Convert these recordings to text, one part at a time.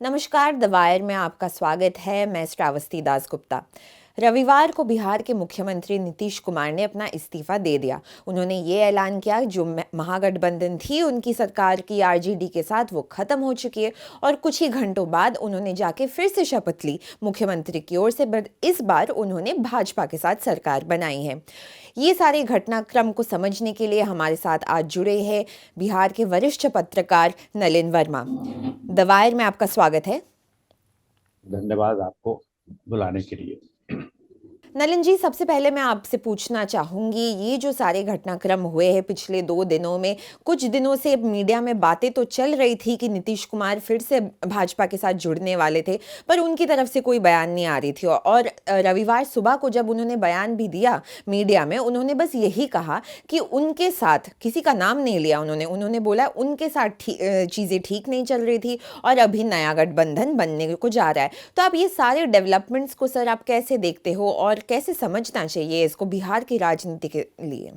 नमस्कार, the wire में आपका स्वागत है। मैं श्रावस्ती दासगुप्ता। रविवार को बिहार के मुख्यमंत्री नीतीश कुमार ने अपना इस्तीफा दे दिया। उन्होंने ये ऐलान किया जो महागठबंधन थी उनकी सरकार की आरजेडी के साथ वो खत्म हो चुकी है और कुछ ही घंटों बाद उन्होंने जाके फिर से शपथ ली मुख्यमंत्री की ओर से। इस बार उन्होंने भाजपा के साथ सरकार बनाई है। ये सारे घटनाक्रम को समझने के लिए हमारे साथ आज जुड़े हैं बिहार के वरिष्ठ पत्रकार नलिन वर्मा। द वायर में आपका स्वागत है। धन्यवाद आपको बुलाने के लिए। नलिन जी, सबसे पहले मैं आपसे पूछना चाहूंगी, ये जो सारे घटनाक्रम हुए हैं पिछले 2 दिनों में, कुछ दिनों से मीडिया में बातें तो चल रही थी कि नीतीश कुमार फिर से भाजपा के साथ जुड़ने वाले थे, पर उनकी तरफ से कोई बयान नहीं आ रही थी। और रविवार सुबह को जब उन्होंने बयान भी दिया मीडिया में, उन्होंने बस यही कहा कि उनके साथ, किसी का नाम नहीं लिया उन्होंने बोला उनके साथ चीज़ें ठीक नहीं चल रही थी और अभी नया गठबंधन बनने को जा रहा है। तो आप ये सारे डेवलपमेंट्स को सर आप कैसे देखते हो और कैसे समझना चाहिए इसको बिहार की राजनीति के लिए?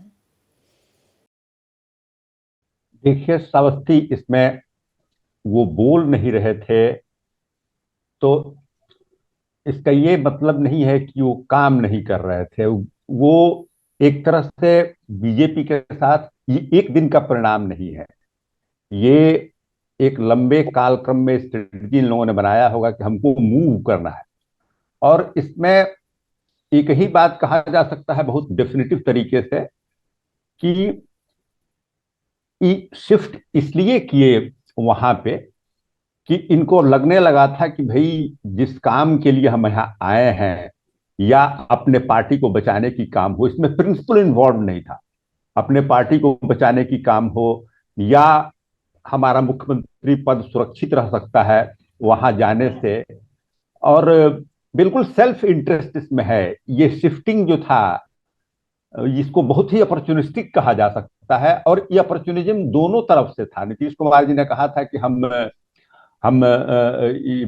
देखिए श्रावस्ती, इसमें वो बोल नहीं रहे थे तो इसका ये मतलब नहीं है कि वो काम नहीं कर रहे थे। वो एक तरह से बीजेपी के साथ ये एक दिन का परिणाम नहीं है। ये एक लंबे कालक्रम में स्ट्रेटजी इन लोगों ने बनाया होगा कि हमको मूव करना है। और इसमें एक ही बात कहा जा सकता है बहुत डेफिनेटिव तरीके से कि शिफ्ट इसलिए किए वहां पे कि इनको लगने लगा था कि भाई जिस काम के लिए हम यहाँ आए हैं या अपने पार्टी को बचाने की काम हो, इसमें प्रिंसिपल इन्वॉल्व नहीं था। अपने पार्टी को बचाने की काम हो या हमारा मुख्यमंत्री पद सुरक्षित रह सकता है वहां जाने से, और बिल्कुल सेल्फ इंटरेस्ट इसमें है। ये शिफ्टिंग जो था इसको बहुत ही अपॉर्चुनिस्टिक कहा जा सकता है, और ये अपॉर्चुनिज्म दोनों तरफ से था। नीतीश कुमार जी ने कहा था कि हम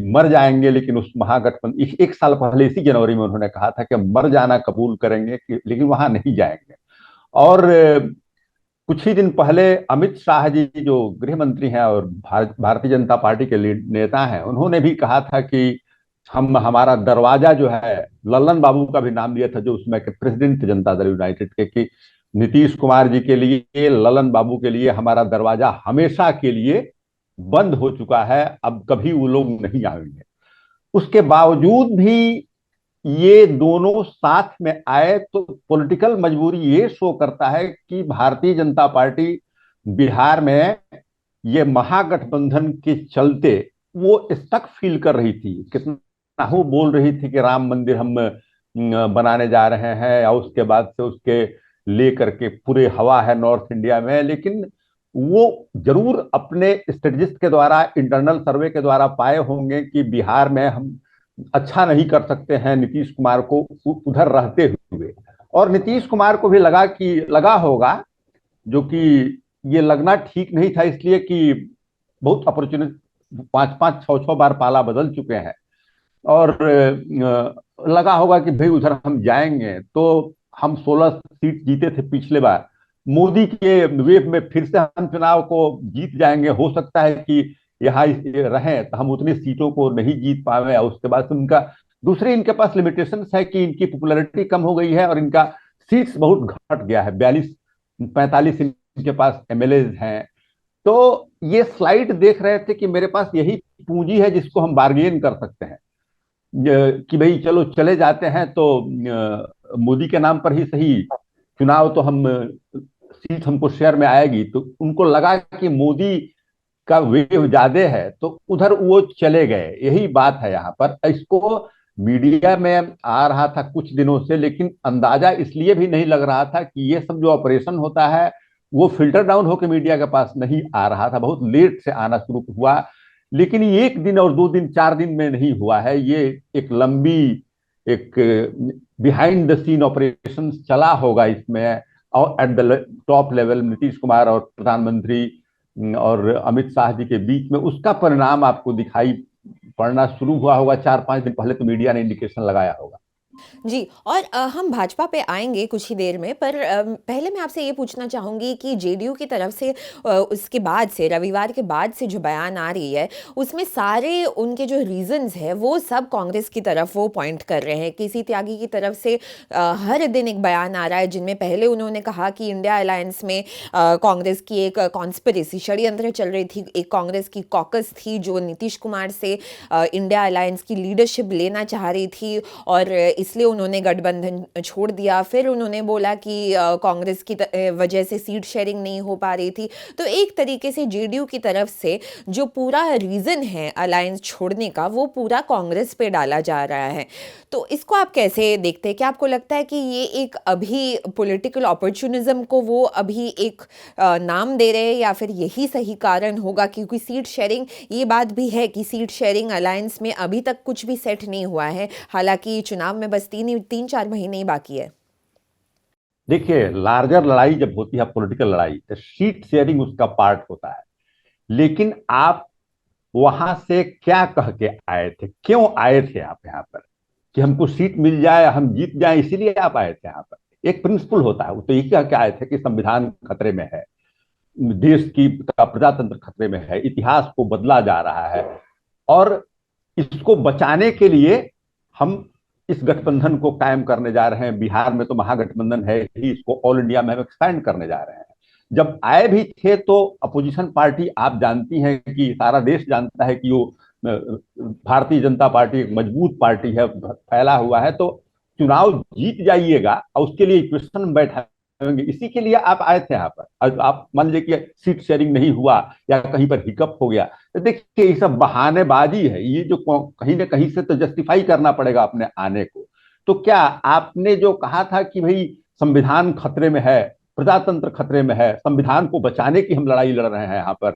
मर जाएंगे लेकिन उस महागठबंधन, एक साल पहले इसी जनवरी में उन्होंने कहा था कि हम मर जाना कबूल करेंगे लेकिन वहां नहीं जाएंगे। और कुछ ही दिन पहले अमित शाह जी जो गृह मंत्री हैं और भारतीय जनता पार्टी के नेता हैं, उन्होंने भी कहा था कि हम हमारा दरवाजा जो है, लल्लन बाबू का भी नाम लिया था जो उसमें के प्रेसिडेंट जनता दल यूनाइटेड के, कि नीतीश कुमार जी के लिए, लल्लन बाबू के लिए हमारा दरवाजा हमेशा के लिए बंद हो चुका है, अब कभी वो लोग नहीं आएंगे। उसके बावजूद भी ये दोनों साथ में आए तो पॉलिटिकल मजबूरी ये शो करता है कि भारतीय जनता पार्टी बिहार में ये महागठबंधन के चलते वो स्टक फील कर रही थी। कितना वो बोल रही थी कि राम मंदिर हम बनाने जा रहे हैं, और उसके बाद से उसके लेकर के पूरे हवा है नॉर्थ इंडिया में, लेकिन वो जरूर अपने स्ट्रेटजिस्ट के द्वारा, इंटरनल सर्वे के द्वारा पाए होंगे कि बिहार में हम अच्छा नहीं कर सकते हैं नीतीश कुमार को उधर रहते हुए। और नीतीश कुमार को भी लगा होगा, जो कि ये लगना ठीक नहीं था, इसलिए कि बहुत अपॉर्चुनिटी, पांच पांच छह छह बार पाला बदल चुके हैं, और लगा होगा कि भाई उधर हम जाएंगे तो हम 16 सीट जीते थे पिछले बार, मोदी के वेव में फिर से हम चुनाव को जीत जाएंगे। हो सकता है कि यहाँ रहें तो हम उतनी सीटों को नहीं जीत पाए, और उसके बाद उनका दूसरे इनके पास लिमिटेशंस है कि इनकी पॉपुलैरिटी कम हो गई है और इनका सीट्स बहुत घट गया है, 42-45 इनके पास एमएलए हैं। तो ये स्लाइड देख रहे थे कि मेरे पास यही पूंजी है जिसको हम बार्गेन कर सकते हैं, कि भाई चलो चले जाते हैं तो मोदी के नाम पर ही सही, चुनाव तो हम सीट हमको शेयर में आएगी। तो उनको लगा कि मोदी का वेव ज्यादा है तो उधर वो चले गए। यही बात है यहाँ पर। इसको मीडिया में आ रहा था कुछ दिनों से, लेकिन अंदाजा इसलिए भी नहीं लग रहा था कि ये सब जो ऑपरेशन होता है वो फिल्टर डाउन होकर मीडिया के पास नहीं आ रहा था, बहुत लेट से आना शुरू हुआ। लेकिन ये एक दिन और 2 दिन 4 दिन में नहीं हुआ है, ये एक लंबी, एक बिहाइंड द सीन ऑपरेशन चला होगा इसमें। और at the top level Nitish Kumar और प्रधानमंत्री और अमित शाह जी के बीच में उसका परिणाम आपको दिखाई पड़ना शुरू हुआ होगा। 4-5 दिन पहले तो मीडिया ने इंडिकेशन लगाया होगा। जी, और हम भाजपा पे आएँगे कुछ ही देर में, पर पहले मैं आपसे ये पूछना चाहूँगी कि जेडीयू की तरफ से उसके बाद से, रविवार के बाद से जो बयान आ रही है, उसमें सारे उनके जो रीज़न्स हैं, वो सब कांग्रेस की तरफ वो पॉइंट कर रहे हैं। केसी त्यागी की तरफ से हर दिन एक बयान आ रहा है, जिनमें पहले उन्होंने कहा कि इंडिया अलायंस में कांग्रेस की एक कॉन्स्पिरेसी, षड्यंत्र चल रही थी। एक कांग्रेस की कॉकस थी, जो नीतीश कुमार से इंडिया अलायंस की लीडरशिप लेना चाह रही थी और इसलिए उन्होंने गठबंधन छोड़ दिया। फिर उन्होंने बोला कि कांग्रेस की वजह से सीट शेयरिंग नहीं हो पा रही थी। तो एक तरीके से जेडीयू की तरफ से जो पूरा रीज़न है अलायंस छोड़ने का, वो पूरा कांग्रेस पे डाला जा रहा है। तो इसको आप कैसे देखते हैं? क्या आपको लगता है कि ये एक अभी पॉलिटिकल अपॉर्चुनिज्म को वो अभी एक नाम दे रहे हैं, या फिर यही सही कारण होगा? क्योंकि सीट शेयरिंग, ये बात भी है कि सीट शेयरिंग अलायंस में अभी तक कुछ भी सेट नहीं हुआ है, हालांकि चुनाव में बस 3-4 महीने ही बाकी है। देखिए, लार्जर लड़ाई जब होती है, पॉलिटिकल लड़ाई, तो सीट शेयरिंग उसका पार्ट होता है। लेकिन आप वहां से क्या कह के आए थे, क्यों आए थे आप यहाँ पर? कि हमको सीट मिल जाए, हम जीत जाए, इसीलिए आप आए थे यहाँ पर? एक प्रिंसिपल होता है, वो तो यही कह के आए थे कि संविधान खतरे में है, देश की का प्रजातंत्र खतरे में है, इतिहास को बदला जा रहा है, और इसको बचाने के लिए हम इस गठबंधन को कायम करने जा रहे हैं। बिहार में तो महागठबंधन है ही, इसको ऑल इंडिया में हम एक्सपैंड करने जा रहे हैं। जब आए भी थे तो अपोजिशन पार्टी, आप जानती हैं कि सारा देश जानता है कि वो भारतीय जनता पार्टी एक मजबूत पार्टी है, फैला हुआ है। तो चुनाव जीत जाइएगा और उसके लिए इक्वेशन बैठा, इसी के लिए आप आए थे यहाँ पर। आप मान लीजिए कि सीट शेयरिंग नहीं हुआ या कहीं पर हिकअप हो गया, तो देखिए ये सब बहानेबाजी है। ये जो कहीं ना कहीं से तो जस्टिफाई करना पड़ेगा अपने आने को। तो क्या आपने जो कहा था कि भाई संविधान खतरे में है, प्रजातंत्र खतरे में है, संविधान को बचाने की हम लड़ाई लड़ रहे हैं यहाँ पर,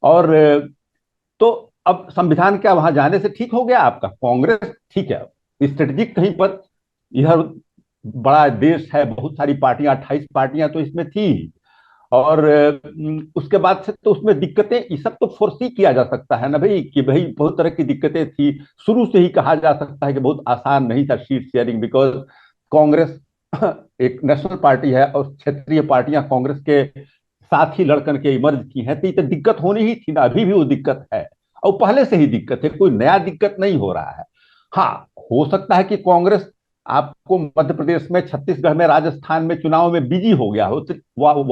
और तो अब संविधान क्या वहां जाने से ठीक हो गया आपका? कांग्रेस ठीक है, स्ट्रेटेजिक कहीं पर, यह बड़ा देश है, बहुत सारी पार्टियां, 28 पार्टियां तो इसमें थी, और उसके बाद से तो उसमें दिक्कतें, ये सब तो फोर्स किया जा सकता है ना भाई, कि भाई बहुत तरह की दिक्कतें थी। शुरू से ही कहा जा सकता है कि बहुत आसान नहीं था सीट शेयरिंग, बिकॉज कांग्रेस एक नेशनल पार्टी है और क्षेत्रीय पार्टियां कांग्रेस के साथ ही लड़कर के इमर्ज की हैं, तो दिक्कत होनी ही थी ना, अभी भी वो दिक्कत है, और पहले से ही दिक्कत है, कोई नया दिक्कत नहीं हो रहा है। हाँ, हो सकता है कि कांग्रेस आपको मध्य प्रदेश में, छत्तीसगढ़ में, राजस्थान में चुनाव में बिजी हो गया हो, तो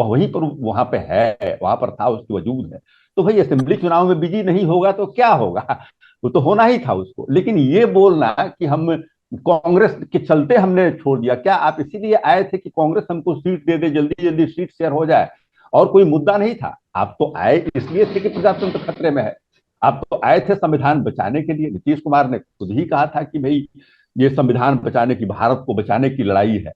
वहीं पर वहां पे है, वहां पर था, उसकी वजूद है। तो भाई असेंबली चुनाव में बिजी नहीं होगा तो क्या होगा, वो तो होना ही था उसको। लेकिन ये बोलना कि हम कांग्रेस के चलते हमने छोड़ दिया, क्या आप इसीलिए आए थे कि कांग्रेस हमको सीट दे दे, जल्दी जल्दी सीट शेयर हो जाए? और कोई मुद्दा नहीं था? आप तो आए इसलिए थे कि प्रजातंत्र खतरे में है, आप तो आए थे संविधान बचाने के लिए। नीतीश कुमार ने खुद ही कहा था कि भाई ये संविधान बचाने की, भारत को बचाने की लड़ाई है।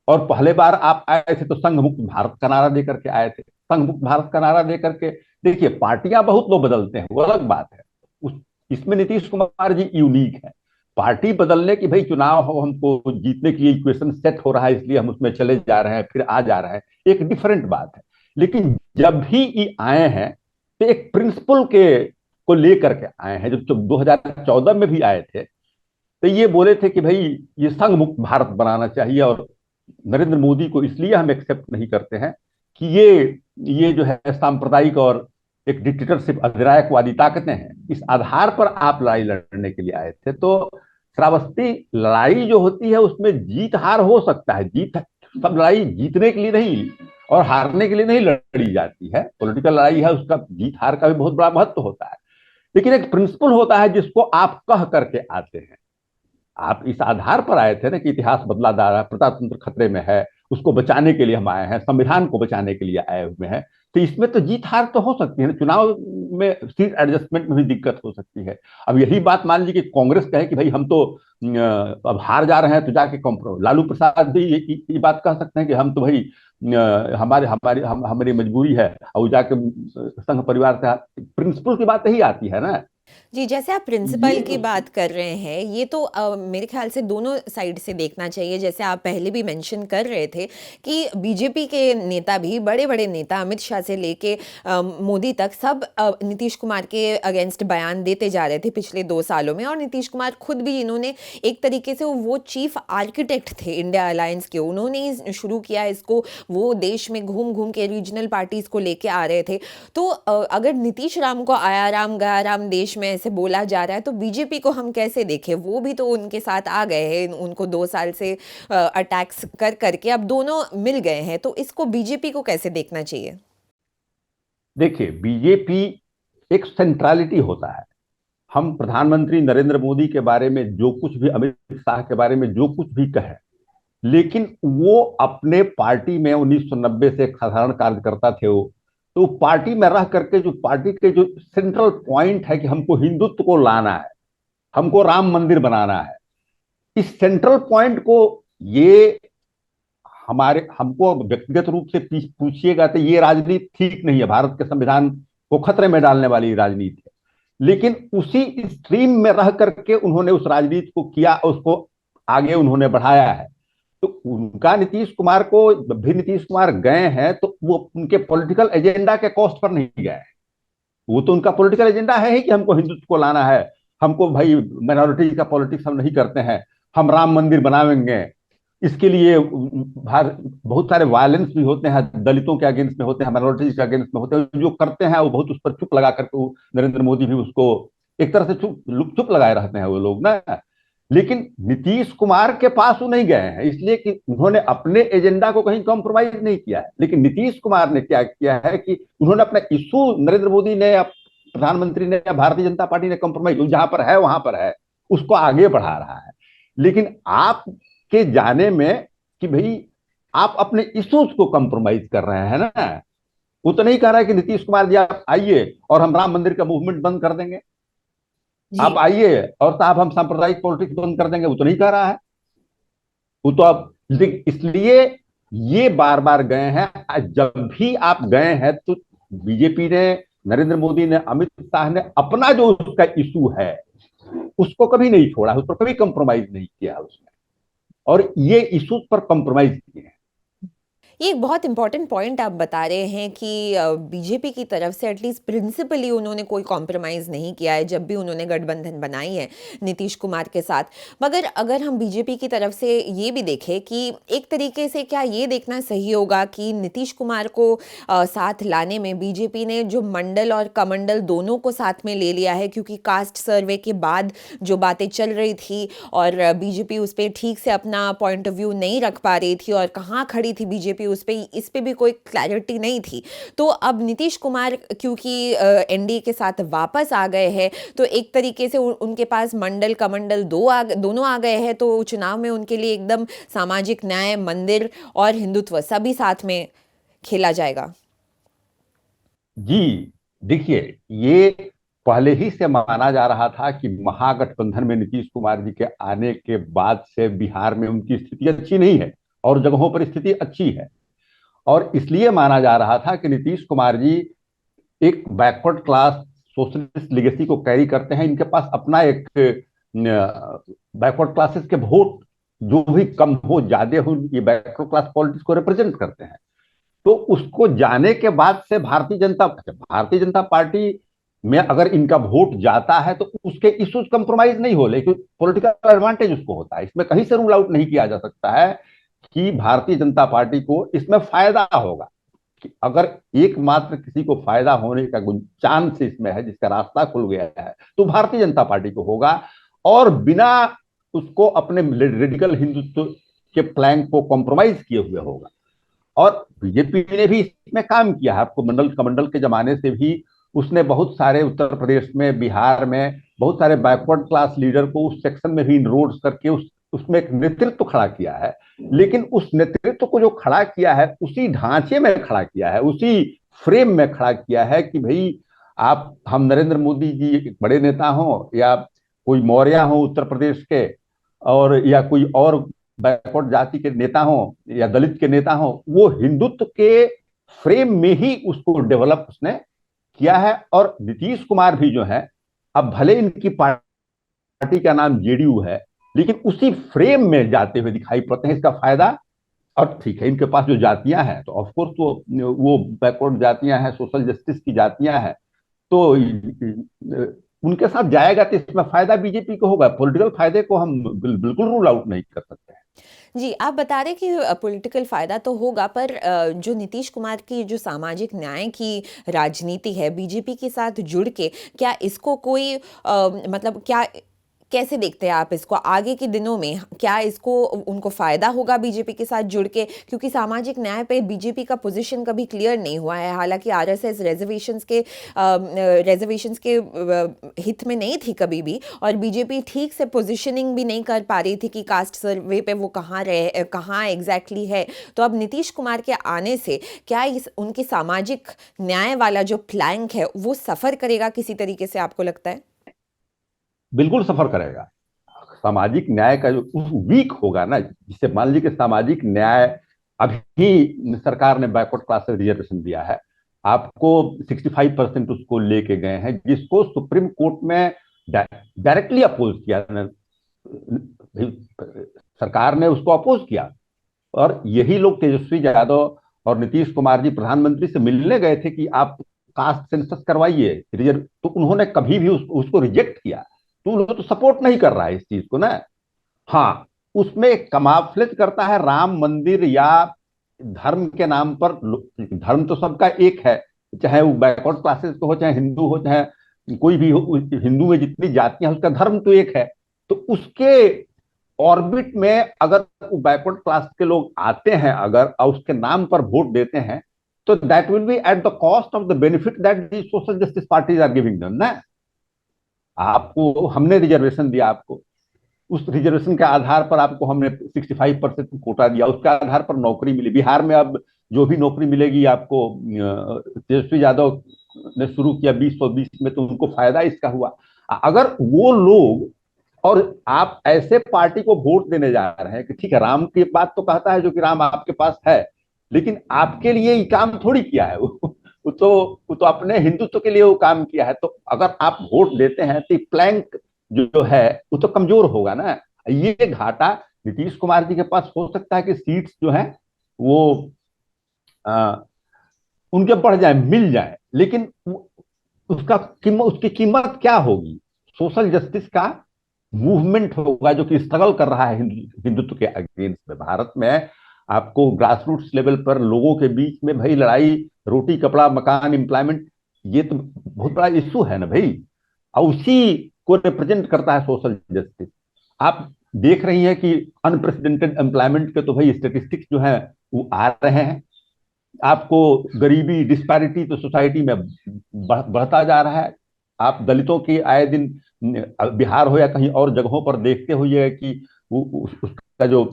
और पहले बार आप आए थे तो संघ मुक्त भारत का नारा देकर के आए थे, संघ मुक्त भारत का नारा देकर के। देखिए, पार्टियां बहुत लोग बदलते हैं, वो अलग बात है, उस इसमें नीतीश कुमार जी यूनिक है। पार्टी बदलने की, भाई चुनाव हो, हमको जीतने के लिए इक्वेशन सेट हो रहा है इसलिए हम उसमें चले जा रहे हैं, फिर आ जा रहे हैं, एक डिफरेंट बात है। लेकिन जब भी ये आए हैं तो एक प्रिंसिपल के को लेकर के आए हैं। जब 2014 में भी आए थे तो ये बोले थे कि भाई ये संघ मुक्त भारत बनाना चाहिए, और नरेंद्र मोदी को इसलिए हम एक्सेप्ट नहीं करते हैं कि ये जो है सांप्रदायिक और एक डिक्टेटरशिप, अधिनायकवादी ताकतें हैं। इस आधार पर आप लड़ाई लड़ने के लिए आए थे। तो श्रावस्ती, लड़ाई जो होती है उसमें जीत हार हो सकता है, जीत, सब लड़ाई जीतने के लिए नहीं और हारने के लिए नहीं लड़ी जाती है। पॉलिटिकल लड़ाई है, उसका जीत हार का भी बहुत बड़ा महत्व होता है। लेकिन एक प्रिंसिपल होता है जिसको आप कह करके आते हैं। आप इस आधार पर आए थे ना कि इतिहास बदला जा रहा है, प्रजातंत्र खतरे में है, उसको बचाने के लिए हम आए हैं, संविधान को बचाने के लिए आए हुए हैं। तो इसमें तो जीत हार तो हो सकती है ना, चुनाव में सीट एडजस्टमेंट में भी दिक्कत हो सकती है। अब यही बात मान लीजिए कि कांग्रेस कहे कि भाई हम तो अब हार जा रहे हैं, तो जाके कॉम्प्रोमाइज, लालू प्रसाद भी ये बात कह सकते हैं कि हम तो भाई हमारी मजबूरी है, और जाके संघ परिवार से, प्रिंसिपल की बात यही आती है ना। जी, जैसे आप ये प्रिंसिपल की जो बात कर रहे हैं, ये तो मेरे ख़्याल से दोनों साइड से देखना चाहिए। जैसे आप पहले भी मेंशन कर रहे थे कि बीजेपी के नेता भी, बड़े-बड़े नेता अमित शाह से लेके मोदी तक सब नीतीश कुमार के अगेंस्ट बयान देते जा रहे थे पिछले 2 सालों में, और नीतीश कुमार खुद भी, इन्होंने एक तरीके से वो चीफ आर्किटेक्ट थे इंडिया अलायंस के। उन्होंने ही शुरू किया इसको, वो देश में घूम-घूम के रीजनल पार्टीज़ को लेके आ रहे थे। तो अगर नीतीश राम को आया राम गया राम देश में ऐसे बोला जा रहा है, तो बीजेपी को हम कैसे देखें? वो भी तो उनके साथ आ गए हैं, उनको 2 साल से अटैक्स कर करके अब दोनों मिल गए हैं, तो इसको बीजेपी को कैसे देखना चाहिए? देखिए, बीजेपी एक सेंट्रलिटी होता है। हम प्रधानमंत्री नरेंद्र मोदी के बारे में जो कुछ भी, अमित शाह के बारे में जो कुछ भी कहें, लेकिन वो अपने पार्टी में 1990 से एक साधारण कार्यकर्ता थे वो। तो पार्टी में रह करके जो पार्टी के जो सेंट्रल पॉइंट है कि हमको हिंदुत्व को लाना है, हमको राम मंदिर बनाना है, इस सेंट्रल पॉइंट को, ये हमारे हमको व्यक्तिगत रूप से पूछिएगा तो ये राजनीति ठीक नहीं है, भारत के संविधान को खतरे में डालने वाली राजनीति है। लेकिन उसी स्ट्रीम में रह करके उन्होंने उस राजनीति को किया, उसको आगे उन्होंने बढ़ाया है। तो उनका नीतीश कुमार को भी, नीतीश कुमार गए हैं तो वो उनके पॉलिटिकल एजेंडा के कॉस्ट पर नहीं गए हैं। वो तो उनका पॉलिटिकल एजेंडा है ही कि हमको हिंदुत्व को लाना है, हमको भाई माइनॉरिटी का पॉलिटिक्स हम नहीं करते हैं, हम राम मंदिर बनाएंगे। इसके लिए बहुत सारे वायलेंस भी होते हैं, दलितों के अगेंस्ट में होते हैं, माइनॉरिटीज के अगेंस्ट में होते हैं, जो करते हैं वो बहुत उस पर चुप लगा करके, नरेंद्र मोदी भी उसको एक तरह से चुप चुप लगाए रहते हैं वो लोग ना। लेकिन नीतीश कुमार के पास वो नहीं गए हैं, इसलिए कि उन्होंने अपने एजेंडा को कहीं कॉम्प्रोमाइज नहीं किया है। लेकिन नीतीश कुमार ने क्या किया है कि उन्होंने अपना इशू, नरेंद्र मोदी ने या प्रधानमंत्री ने या भारतीय जनता पार्टी ने कॉम्प्रोमाइज, जहां पर है वहां पर है, उसको आगे बढ़ा रहा है। लेकिन आप के जाने में कि भाई आप अपने इश्यूज को कंप्रोमाइज कर रहे हैं ना। वो तो नहीं कह रहा है कि नीतीश कुमार जी आप आइए और हम राम मंदिर का मूवमेंट बंद कर देंगे, जी। आप आइए और साहब हम सांप्रदायिक पॉलिटिक्स बंद कर देंगे, वो तो नहीं कह रहा है। वो तो आप, इसलिए ये बार बार गए हैं। जब भी आप गए हैं तो बीजेपी ने, नरेंद्र मोदी ने, अमित शाह ने अपना जो उसका इशू है उसको कभी नहीं छोड़ा, उस पर कभी कंप्रोमाइज नहीं किया उसने, और ये इशूज पर कंप्रोमाइज किए हैं। ये एक बहुत इंपॉर्टेंट पॉइंट आप बता रहे हैं कि बीजेपी की तरफ से एटलीस्ट प्रिंसिपली उन्होंने कोई कॉम्प्रोमाइज़ नहीं किया है जब भी उन्होंने गठबंधन बनाई है नीतीश कुमार के साथ। मगर अगर हम बीजेपी की तरफ से ये भी देखें कि एक तरीके से क्या ये देखना सही होगा कि नीतीश कुमार को साथ लाने में बीजेपी ने जो मंडल और कमंडल दोनों को साथ में ले लिया है, क्योंकि कास्ट सर्वे के बाद जो बातें चल रही थी और बीजेपी उस पर ठीक से अपना पॉइंट ऑफ व्यू नहीं रख पा रही थी, और कहाँ खड़ी थी बीजेपी उस पे, इस पे भी कोई क्लैरिटी नहीं थी। तो अब नीतीश कुमार क्योंकि एनडीए के साथ वापस आ गए हैं, तो एक तरीके से उनके पास मंडल कमंडल दोनों आ गए हैं, तो चुनाव में उनके लिए एकदम सामाजिक न्याय, मंदिर और हिंदुत्व सभी साथ में खेला जाएगा। जी, देखिए, ये पहले ही से माना जा रहा था कि महागठबंधन में नीतीश कुमार जी के आने के बाद से बिहार में उनकी स्थिति अच्छी नहीं है और जगहों पर स्थिति अच्छी है। और इसलिए माना जा रहा था कि नीतीश कुमार जी एक बैकवर्ड क्लास सोशलिस्ट लिगेसी को कैरी करते हैं, इनके पास अपना एक बैकवर्ड क्लासेस के वोट जो भी कम हो ज्यादा हो, ये बैकवर्ड क्लास पॉलिटिक्स को रिप्रेजेंट करते हैं। तो उसको जाने के बाद से भारतीय जनता पार्टी में अगर इनका वोट जाता है तो उसके इश्यूज कंप्रोमाइज नहीं हो, लेकिन पॉलिटिकल एडवांटेज उसको होता है। इसमें कहीं से रूल आउट नहीं किया जा सकता है कि भारतीय जनता पार्टी को इसमें फायदा होगा। कि अगर एकमात्र किसी को फायदा होने का चांस इसमें है, जिसका रास्ता खुल गया है, तो भारतीय जनता पार्टी को होगा, और बिना उसको अपने रेडिकल हिंदुत्व के प्लान को कॉम्प्रोमाइज किए हुए होगा। और बीजेपी ने भी इसमें काम किया है। आपको मंडल कमंडल के जमाने से भी उसने बहुत सारे उत्तर प्रदेश में, बिहार में बहुत सारे बैकवर्ड क्लास लीडर को उस सेक्शन में भी इनरोड्स करके उसमें एक नेतृत्व खड़ा किया है। लेकिन उस नेतृत्व को जो खड़ा किया है उसी ढांचे में खड़ा किया है, उसी फ्रेम में खड़ा किया है कि भाई आप, हम नरेंद्र मोदी जी एक बड़े नेता हों या कोई मौर्य हो उत्तर प्रदेश के, और या कोई और बैकवर्ड जाति के नेता हो या दलित के नेता हो, वो हिंदुत्व के फ्रेम में ही उसको डेवलप उसने किया है। और नीतीश कुमार भी जो है अब भले इनकी पार्टी का नाम जेडीयू है, लेकिन उसी फ्रेम में जाते हुए दिखाई पड़ते हैं। इसका फायदा, और ठीक है, इनके पास जो जातियां हैं तो ऑफकोर्स वो बैकवर्ड जातियां हैं, सोशल जस्टिस की जातियां हैं, तो उनके साथ जाएगा तो इसमें फायदा बीजेपी को होगा। पॉलिटिकल फायदे को हम बिल्कुल रूल आउट नहीं कर सकते। जी, आप बता रहे कि पॉलिटिकल फ़ायदा तो होगा, पर जो नीतीश कुमार की जो सामाजिक न्याय की राजनीति है, बीजेपी के साथ जुड़ के, क्या इसको कोई मतलब क्या कैसे देखते हैं आप इसको आगे के दिनों में? क्या इसको उनको फ़ायदा होगा बीजेपी के साथ जुड़ के? क्योंकि सामाजिक न्याय पे बीजेपी का पोज़ीशन कभी क्लियर नहीं हुआ है। हालाँकि आरएसएस रिज़र्वेशंस के हित में नहीं थी कभी भी, और बीजेपी ठीक से पोजीशनिंग भी नहीं कर पा रही थी कि कास्ट सर्वे पे वो कहाँ एग्जैक्टली है। तो अब नीतीश कुमार के आने से क्या इस उनकी सामाजिक न्याय वाला जो प्लैंक है वो सफ़र करेगा किसी तरीके से, आपको लगता है? बिल्कुल सफर करेगा। सामाजिक न्याय का जो वीक होगा ना, जिसे मान लीजिए कि सामाजिक न्याय, अभी सरकार ने बैकवर्ड क्लास से रिजर्वेशन दिया है, आपको 65% उसको लेके गए हैं, जिसको सुप्रीम कोर्ट में डायरेक्टली अपोज किया ना, सरकार ने उसको अपोज किया। और यही लोग तेजस्वी यादव और नीतीश कुमार जी प्रधानमंत्री से मिलने गए थे कि आप कास्ट सेंसस करवाइए, रिजर्व, तो उन्होंने कभी भी उसको रिजेक्ट किया। तो उन्होंने तो सपोर्ट नहीं कर रहा है इस चीज को ना। हाँ, उसमें कमाफ्लेज करता है राम मंदिर या धर्म के नाम पर। धर्म तो सबका एक है, चाहे वो बैकवर्ड क्लासेस को हो, चाहे हिंदू हो, चाहे कोई भी हो। हिंदू में जितनी जातियां हैं उसका धर्म तो एक है। तो उसके ऑर्बिट में अगर वो बैकवर्ड क्लास के लोग आते हैं, अगर और उसके नाम पर वोट देते हैं, तो that will be at the cost of the benefit that the social justice parties are giving them ना। आपको हमने रिजर्वेशन दिया, आपको उस रिजर्वेशन के आधार पर आपको हमने 65% कोटा दिया, उसके आधार पर नौकरी मिली। बिहार में अब जो भी नौकरी मिलेगी आपको, तेजस्वी यादव ने शुरू किया 2020 में, तो उनको फायदा इसका हुआ। अगर वो लोग, और आप ऐसे पार्टी को वोट देने जा रहे हैं कि ठीक है, राम की बात तो कहता है जो कि राम आपके पास है, लेकिन आपके लिए ये काम थोड़ी किया है वो तो अपने हिंदुत्व के लिए वो काम किया है। तो अगर आप वोट देते हैं तो प्लैंक जो है वो तो कमजोर होगा ना। ये घाटा नीतीश कुमार जी के पास हो सकता है कि सीट्स जो है वो आ, उनके बढ़ जाए, मिल जाए, लेकिन उसकी कीमत क्या होगी? सोशल जस्टिस का मूवमेंट होगा जो कि स्ट्रगल कर रहा है हिंदुत्व के अगेंस्ट में भारत में। आपको ग्रास रूट्स लेवल पर लोगों के बीच में भाई लड़ाई, रोटी कपड़ा मकान एम्प्लॉयमेंट, ये तो बहुत बड़ा इशू है ना भाई। और उसी को रिप्रेजेंट करता है सोशल जस्टिस। आप देख रही हैं कि अनप्रेसिडेंटेड एम्प्लॉयमेंट के तो भाई स्टेटिस्टिक्स जो है वो आ रहे हैं। आपको गरीबी डिस्पैरिटी तो सोसाइटी में बढ़ता जा रहा है। आप दलितों की आए दिन बिहार हो या कहीं और जगहों पर देखते हुए कि उसका जो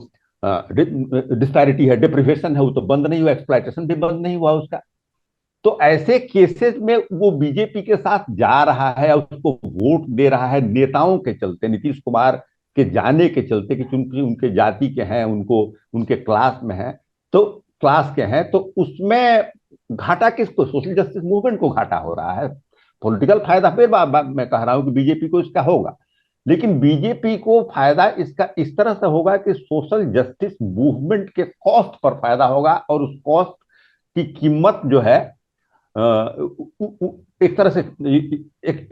डिस्पैरिटी है, डिप्रिवेशन है, वो तो बंद नहीं हुआ, एक्सप्लॉयटेशन भी बंद नहीं हुआ उसका। तो ऐसे केसेस में वो बीजेपी के साथ जा रहा है और उसको वोट दे रहा है नेताओं के चलते, नीतीश कुमार के जाने के चलते, कि चूंकि उनके जाति के हैं, उनको उनके क्लास में है, तो क्लास के हैं, तो उसमें घाटा किसको? सोशल जस्टिस मूवमेंट को घाटा हो रहा है। पॉलिटिकल फायदा फिर मैं कह रहा हूं कि बीजेपी को इसका होगा, लेकिन बीजेपी को फायदा इसका इस तरह से होगा कि सोशल जस्टिस मूवमेंट के कॉस्ट पर फायदा होगा, और उस कॉस्ट की कीमत जो है एक तरह से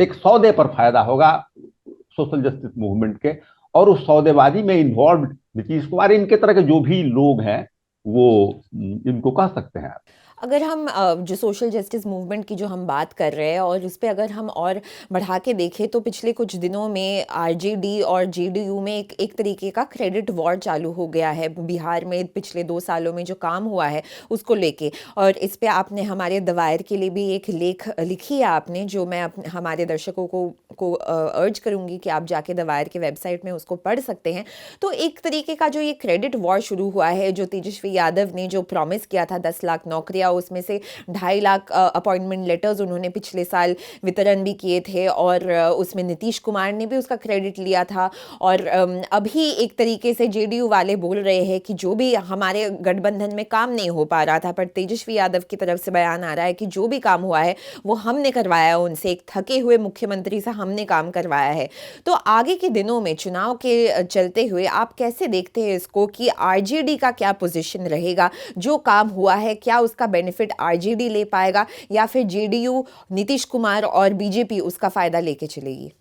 एक सौदे पर फायदा होगा सोशल जस्टिस मूवमेंट के। और उस सौदेबाजी में इन्वॉल्व नीतीश कुमार, इनके तरह के जो भी लोग हैं, वो इनको कह सकते हैं। अगर हम जो सोशल जस्टिस मूवमेंट की जो हम बात कर रहे हैं और उस पे अगर हम और बढ़ा के देखें, तो पिछले कुछ दिनों में आरजेडी और जेडीयू में एक तरीके का क्रेडिट वॉर चालू हो गया है बिहार में। पिछले 2 सालों में जो काम हुआ है उसको लेके, और इस पे आपने हमारे द वायर के लिए भी एक लेख लिखी है आपने, जो मैं हमारे दर्शकों को अर्ज करूंगी कि आप जाके द वायर के वेबसाइट में उसको पढ़ सकते हैं। तो एक तरीके का जो ये क्रेडिट वॉर शुरू हुआ है, जो तेजस्वी यादव ने जो प्रॉमिस किया था 10 लाख नौकरियां किया, उसमें से 2.5 लाख अपॉइंटमेंट लेटर्स उन्होंने पिछले साल वितरण भी किए थे, और उसमें नीतीश कुमार ने भी उसका क्रेडिट लिया था। और अभी एक तरीके से जेडीयू वाले बोल रहे हैं कि जो भी हमारे गठबंधन में काम नहीं हो पा रहा था, पर तेजस्वी यादव की तरफ से बयान आ रहा है कि जो भी काम हुआ है वो हमने करवाया है उनसे, एक थके हुए मुख्यमंत्री से हमने काम करवाया है। तो आगे के दिनों में चुनाव के चलते हुए आप कैसे देखते हैं इसको, कि आरजेडी का क्या पोजीशन रहेगा? जो काम हुआ है क्या उसका बेनिफिट आरजेडी ले पाएगा, या फिर जेडीयू, नीतीश कुमार और बीजेपी उसका फायदा लेके चलेगी?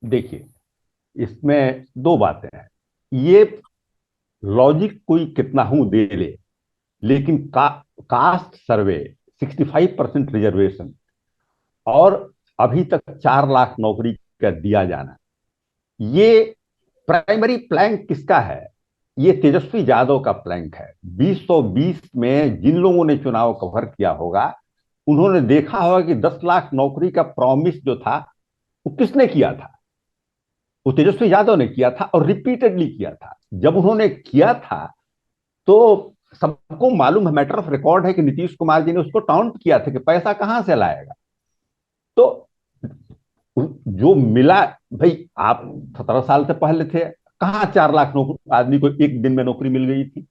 देखिए, इसमें दो बातें हैं। ये लॉजिक कोई कितना हूं दे ले, लेकिन कास्ट सर्वे, 65% रिजर्वेशन, और अभी तक 4 लाख नौकरी का दिया जाना, ये प्राइमरी प्लैंक किसका है? ये तेजस्वी यादव का प्लैंक है। 2020 में जिन लोगों ने चुनाव कवर किया होगा, उन्होंने देखा होगा कि 10 लाख नौकरी का प्रॉमिस जो था वो किसने किया था? वो तेजस्वी यादव ने किया था, और रिपीटेडली किया था। जब उन्होंने किया था तो सबको मालूम है, मैटर ऑफ रिकॉर्ड है, कि नीतीश कुमार जी ने उसको टाउंट किया था कि पैसा कहां से लाएगा। तो जो मिला, भाई आप 17 साल से पहले थे, कहां 4 लाख नौकरी आदमी को एक दिन में नौकरी मिल गई थी?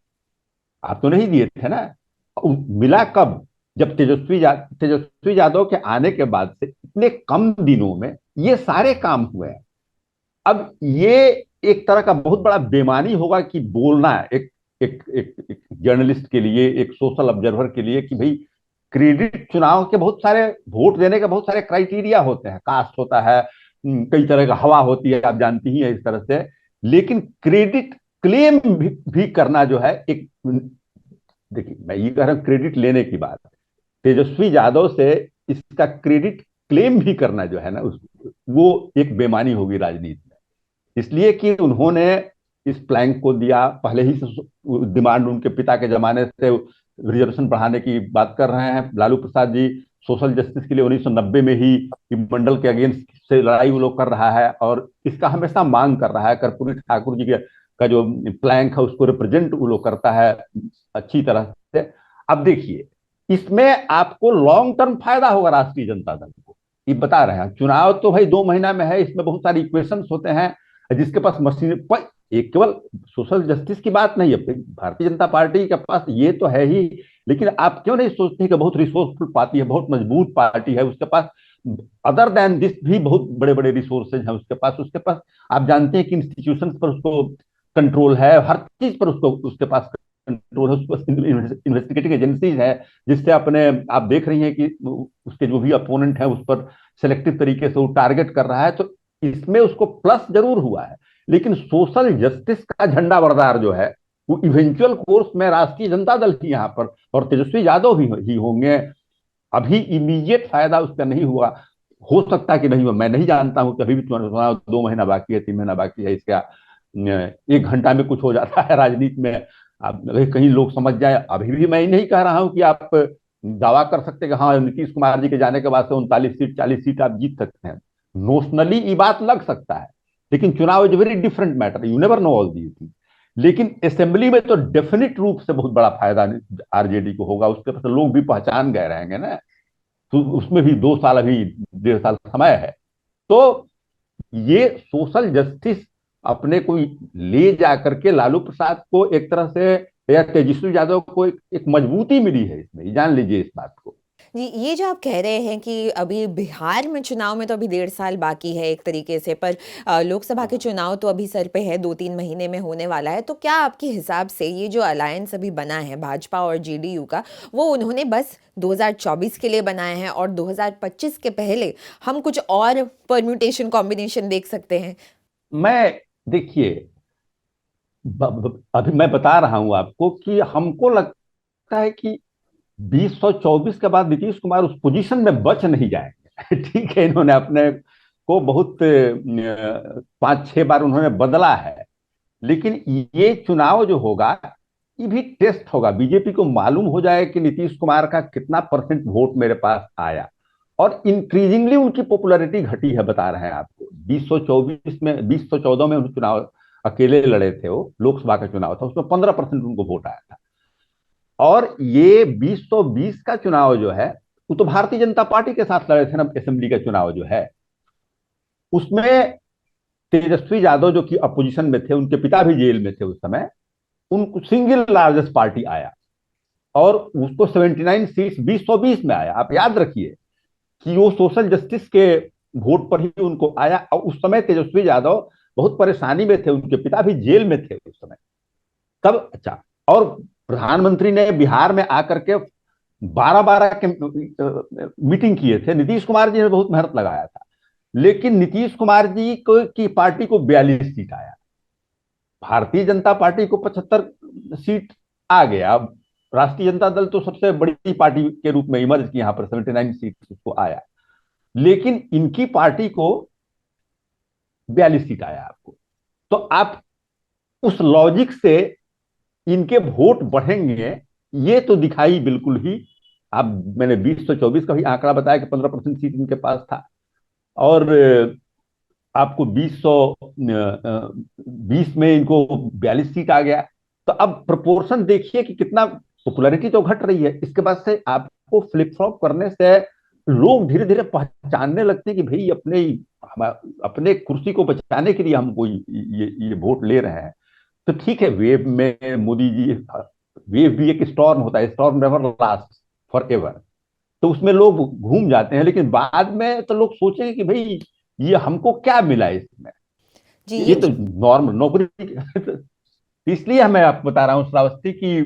आप तो नहीं दिए थे ना। मिला कब? जब तेजस्वी यादव के आने के बाद से इतने कम दिनों में ये सारे काम हुए हैं। अब ये एक तरह का बहुत बड़ा बेईमानी होगा कि बोलना एक जर्नलिस्ट के लिए, एक सोशल ऑब्जर्वर के लिए, कि भाई क्रेडिट, चुनाव के बहुत सारे, वोट देने के बहुत सारे क्राइटेरिया होते हैं, कास्ट होता है, कई तरह का हवा होती है, आप जानती ही है इस तरह से। लेकिन क्रेडिट क्लेम भी करना जो है एक, देखिए मैं ये कह रहा हूं क्रेडिट लेने की बात, तेजस्वी यादव से इसका क्रेडिट क्लेम भी करना जो है ना, वो एक बेमानी होगी राजनीति में। इसलिए कि उन्होंने इस प्लैंक को दिया, पहले ही से डिमांड उनके पिता के जमाने से रिजर्वेशन बढ़ाने की बात कर रहे हैं। लालू प्रसाद जी सोशल जस्टिस के लिए 1990 में ही मंडल के अगेंस्ट से लड़ाई वो लोग कर रहा है, और इसका हमेशा मांग कर रहा है। कर्पूरी ठाकुर जी का जो प्लैंक है उसको रिप्रेजेंट वो लोग करता है अच्छी तरह से। अब देखिए, इसमें आपको लॉन्ग टर्म फायदा होगा राष्ट्रीय जनता दल को, ये बता रहे हैं। चुनाव तो भाई 2 महीना में है, इसमें बहुत सारी इक्वेशंस होते हैं। जिसके पास मशीन पर, एक केवल सोशल जस्टिस की बात नहीं है, भारतीय जनता पार्टी के पास ये तो है ही, लेकिन आप क्यों नहीं सोचते कि बहुत रिसोर्सफुल पार्टी है, बहुत मजबूत पार्टी है, उसके पास अदर देन दिस भी बहुत बड़े बड़े रिसोर्सेज हैं उसके पास आप जानते हैं कि इंस्टीट्यूशन पर उसको कंट्रोल है, हर चीज पर उसको उसके पास कंट्रोल है, उसके पास इन्वेस्टिगेटिंग एजेंसीज है, जिससे अपने आप देख रही हैं कि उसके जो भी अपोनेंट है उस पर सिलेक्टिव तरीके से वो टारगेट कर रहा है। तो इसमें उसको प्लस जरूर हुआ है, लेकिन सोशल जस्टिस का झंडा बरदार जो है वो इवेंचुअल कोर्स में राष्ट्रीय जनता दल ही यहाँ पर, और तेजस्वी यादव भी ही होंगे। अभी इमीडिएट फायदा उसका नहीं हुआ, हो सकता कि नहीं हुआ, मैं नहीं जानता हूं कि अभी भी तुम्हारा 2 महीना बाकी है, 3 महीना बाकी है, इसका 1 घंटा में कुछ हो जाता है राजनीति में। आप कहीं लोग समझ जाए, अभी भी मैं नहीं कह रहा हूं कि आप दावा कर सकते कि हाँ नीतीश कुमार जी के जाने के बाद से 39 सीट 40 सीट आप जीत सकते हैं। नोशनली ये बात लग सकता है, लेकिन चुनाव is very different matter, you never know all the thing. लेकिन असेंबली में तो डेफिनेट रूप से बहुत बड़ा फायदा आरजेडी को होगा, उसके पास लोग भी पहचान गए रहेंगे ना। तो उसमें भी 2 साल, अभी 1.5 साल समय है। तो ये सोशल जस्टिस अपने को ले जाकर के लालू प्रसाद को एक तरह से, या तेजस्वी यादव को एक मजबूती मिली है इसमें, जान लीजिए इस बात को। जी, ये जो आप कह रहे हैं कि अभी बिहार में चुनाव में तो अभी 1.5 साल बाकी है एक तरीके से, पर लोकसभा के चुनाव तो अभी सर पे है, 2-3 महीने में होने वाला है। तो क्या आपके हिसाब से ये जो अलायंस अभी बना है भाजपा और जेडीयू का, वो उन्होंने बस 2024 के लिए बनाए हैं, और 2025 के पहले हम कुछ और परम्यूटेशन कॉम्बिनेशन देख सकते हैं? मैं, देखिए, अभी मैं बता रहा हूं आपको कि हमको लगता है कि 2024 के बाद नीतीश कुमार उस पोजीशन में बच नहीं जाएंगे। ठीक है, इन्होंने अपने को बहुत 5-6 बार उन्होंने बदला है, लेकिन ये चुनाव जो होगा ये भी टेस्ट होगा। बीजेपी को मालूम हो जाए कि नीतीश कुमार का कितना परसेंट वोट मेरे पास आया, और इंक्रीजिंगली उनकी पॉपुलैरिटी घटी है, बता रहे हैं आपको। 2014 में उन चुनाव अकेले लड़े थे, वो लोकसभा का चुनाव था, उसमें 15% उनको वोट आया था। और ये 2020 का चुनाव जो है वो तो भारतीय जनता पार्टी के साथ लड़े थे ना, असेंबली का चुनाव जो है उसमें तेजस्वी यादव जो कि अपोजिशन में थे, उनके पिता भी जेल में थे उस समय, उनको सिंगल लार्जेस्ट पार्टी आया और उसको 79 सीट्स 2020 में आया। आप याद रखिए कि वो सोशल जस्टिस के वोट पर ही उनको आया, और उस समय तेजस्वी यादव बहुत परेशानी में थे, उनके पिता भी जेल में थे उस समय। तब अच्छा, और प्रधानमंत्री ने बिहार में आकर के 12-12 के मीटिंग किए थे। नीतीश कुमार जी ने बहुत मेहनत लगाया था, लेकिन नीतीश कुमार जी को की पार्टी को 42 सीट आया, भारतीय जनता पार्टी को 75 सीट आ गया। अब राष्ट्रीय जनता दल तो सबसे बड़ी पार्टी के रूप में इमर्ज की, यहाँ पर 79 सीट उसको आया, लेकिन इनकी पार्टी को 42 सीट आया आपको। तो आप उस लॉजिक से इनके वोट बढ़ेंगे ये तो दिखाई बिल्कुल ही। आप मैंने 2024 का भी आंकड़ा बताया कि 15% सीट इनके पास था, और आपको 2020 में इनको 42 सीट आ गया। तो अब प्रोपोर्शन देखिए कि कितना, पॉपुलैरिटी तो घट रही है, इसके बाद से आपको फ्लिप फ्लॉप करने से लोग धीरे धीरे पहचानने लगते हैं कि भाई अपने कुर्सी को बचाने के लिए हम कोई ये वोट ले रहे हैं। तो ठीक है, वेव में मोदी जी, वेव भी एक स्टॉर्म होता है, storm never last for ever, तो उसमें लोग घूम जाते हैं, लेकिन बाद में तो लोग सोचेंगे कि भाई ये हमको क्या मिला इसमें, जी ये तो नॉर्मल नौकरी। इसलिए मैं आपको बता रहा हूँ श्रावस्ती की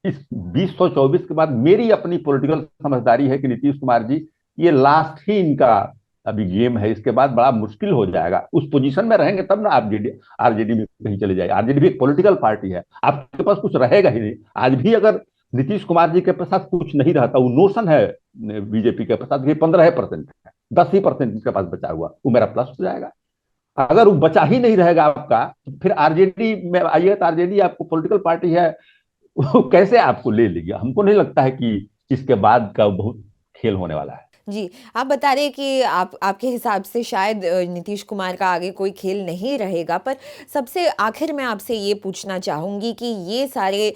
इस 2024 के बाद मेरी अपनी पॉलिटिकल समझदारी है कि नीतीश कुमार जी ये लास्ट ही इनका अभी गेम है, इसके बाद बड़ा मुश्किल हो जाएगा। उस पोजीशन में रहेंगे तब ना आप आरजेडी में कहीं चले जाए। आरजेडी भी एक पॉलिटिकल पार्टी है, आपके पास कुछ रहेगा ही नहीं। आज भी अगर नीतीश कुमार जी के पास कुछ नहीं रहता, वो नोशन है बीजेपी के पास 15% है, 10% इनके पास बचा हुआ, वो मेरा प्लस हो जाएगा। अगर वो बचा ही नहीं रहेगा आपका, तो फिर आरजेडी में आइए, तो आरजेडी आपको पॉलिटिकल पार्टी है, वो कैसे आपको ले लेगी? हमको नहीं लगता है कि इसके बाद का बहुत खेल होने वाला है। जी, आप बता रहे हैं कि आपके हिसाब से शायद नीतीश कुमार का आगे कोई खेल नहीं रहेगा, पर सबसे आखिर में आपसे ये पूछना चाहूँगी कि ये सारे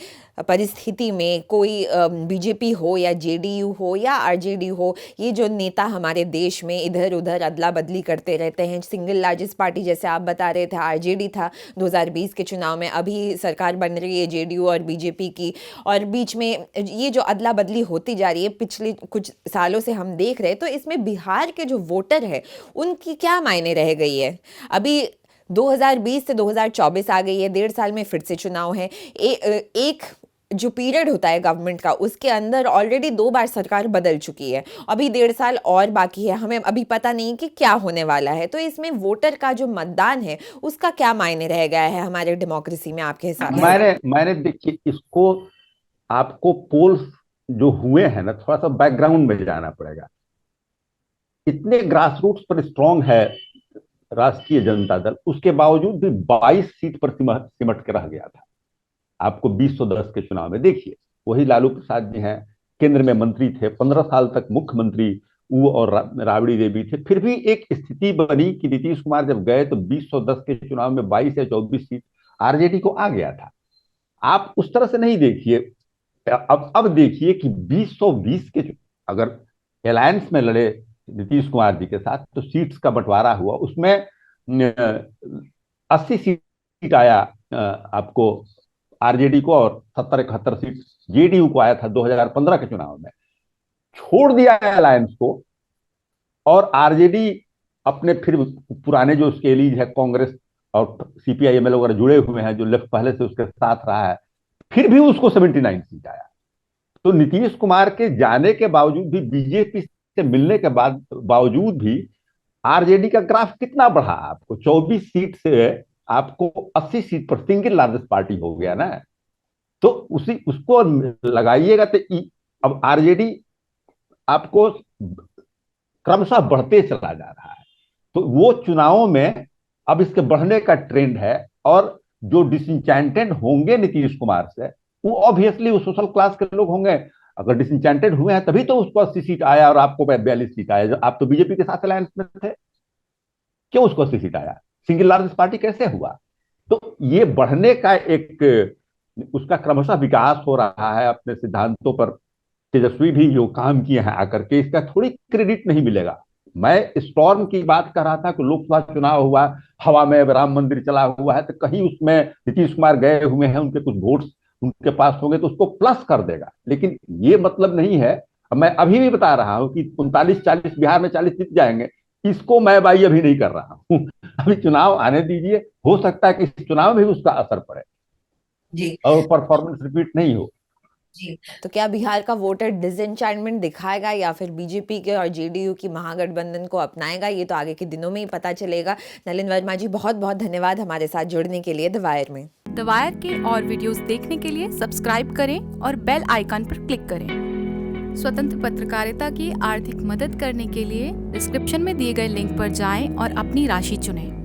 परिस्थिति में कोई बीजेपी हो या जेडीयू हो या आरजेडी हो, ये जो नेता हमारे देश में इधर-उधर अदला-बदली करते रहते हैं, सिंगल लार्जेस्ट पार्टी जैसे आप बता रहे थे आरजेडी था 2020 के चुनाव में, अभी सरकार बन रही है जेडीयू और बीजेपी की, और बीच में ये जो अदला-बदली होती जा रही है पिछले कुछ सालों से हम देख रहे हैं, तो इसमें बिहार के जो वोटर है उनकी क्या मायने रह गई है? अभी 2020 से 2024 आ गई है, 1.5 साल में फिर से चुनाव है। एक जो पीरियड होता है गवर्नमेंट का, उसके अंदर ऑलरेडी 2 बार सरकार बदल चुकी है, अभी 1.5 साल और बाकी है, हमें अभी पता नहीं कि क्या होने वाला है। तो इसमें वोटर का जो मतदान है उसका क्या मायने रह गया है हमारे डेमोक्रेसी में आपके हिसाब से? मैंने देखिए इसको, आपको पोल्स जो हुए हैं ना, थोड़ा सा बैकग्राउंड में जाना पड़ेगा। इतने ग्रास रूट्स पर स्ट्रांग है राष्ट्रीय जनता दल, उसके बावजूद भी 22 सीट पर सिमट के रह गया था। आपको 2010 के चुनाव में देखिए, वही लालू प्रसाद जी हैं, केंद्र में मंत्री थे, 15 साल तक मुख्यमंत्री वो और राबड़ी देवी थे, फिर भी एक स्थिति बनी कि नीतीश कुमार जब गए तो 2010 के चुनाव में 22 या 24 सीट आरजेडी को आ गया था। आप उस तरह से नहीं देखिए। अब देखिए कि 2020 के अगर अलायंस में लड़े नीतीश कुमार जी के साथ, तो सीट्स का बंटवारा हुआ, उसमें 80 सीट आया आपको आरजेडी को, और 70-71 सीट जेडीयू को आया था 2015 के चुनाव में। छोड़ दिया है अलायंस को, और आरजेडी अपने फिर पुराने जो उसके एलीज है, कांग्रेस और सीपीआईएमएल वगैरह जुड़े हुए हैं, जो लेफ्ट पहले से उसके साथ रहा है, फिर भी उसको 79 सीट आया। तो नीतीश कुमार के जाने के बावजूद भी, बीजेपी से मिलने के बाद बावजूद भी, आरजेडी का ग्राफ कितना बढ़ा? आपको 24 सीट से आपको 80 सीट पर सिंगल लार्जेस्ट पार्टी हो गया ना। तो उसी उसको लगाइएगा तो अब आरजेडी आपको क्रमशः बढ़ते चला जा रहा है। तो वो चुनावों में अब इसके बढ़ने का ट्रेंड है, और जो डिसइंचेंटेड होंगे नीतीश कुमार से, वो ऑब्वियसली वो सोशल क्लास के लोग होंगे। अगर डिसइंचेंटेड हुए हैं तभी तो उसको 80 सीट आया और आपको 42 सीट आया। आप तो बीजेपी के साथ अलायंस में थे, क्यों उसको 80 सीट आया? सिंगल लार्जेस्ट पार्टी कैसे हुआ? तो ये बढ़ने का एक उसका क्रमशः विकास हो रहा है अपने सिद्धांतों पर। तेजस्वी भी जो काम किए हैं आकर के, इसका थोड़ी क्रेडिट नहीं मिलेगा। मैं स्टॉर्म की बात कर रहा था कि लोकसभा चुनाव हुआ, हवा में अब राम मंदिर चला हुआ है, तो कहीं उसमें नीतीश कुमार गए हुए हैं, उनके कुछ वोट्स उनके पास होंगे तो उसको प्लस कर देगा, लेकिन ये मतलब नहीं है। अब मैं अभी भी बता रहा हूं कि 39-40 बिहार में 40 जीत जाएंगे, इसको मैं भाई अभी नहीं कर रहा हूं। अभी चुनाव आने दीजिए, हो सकता है कि इस चुनाव में भी उसका असर पड़े जी। और परफॉर्मेंस रिपीट नहीं हो। जी, तो क्या बिहार का वोटर डिसएंचांटमेंट दिखाएगा या फिर बीजेपी के और जेडीयू की महागठबंधन को अपनाएगा, ये तो आगे के दिनों में ही पता चलेगा। नलिन वर्मा जी, बहुत बहुत धन्यवाद हमारे साथ जुड़ने के लिए द वायर में। द वायर के और वीडियोस देखने के लिए सब्सक्राइब करें और बेल आइकन पर क्लिक करें। स्वतंत्र पत्रकारिता की आर्थिक मदद करने के लिए डिस्क्रिप्शन में दिए गए लिंक पर जाएं और अपनी राशि चुनें।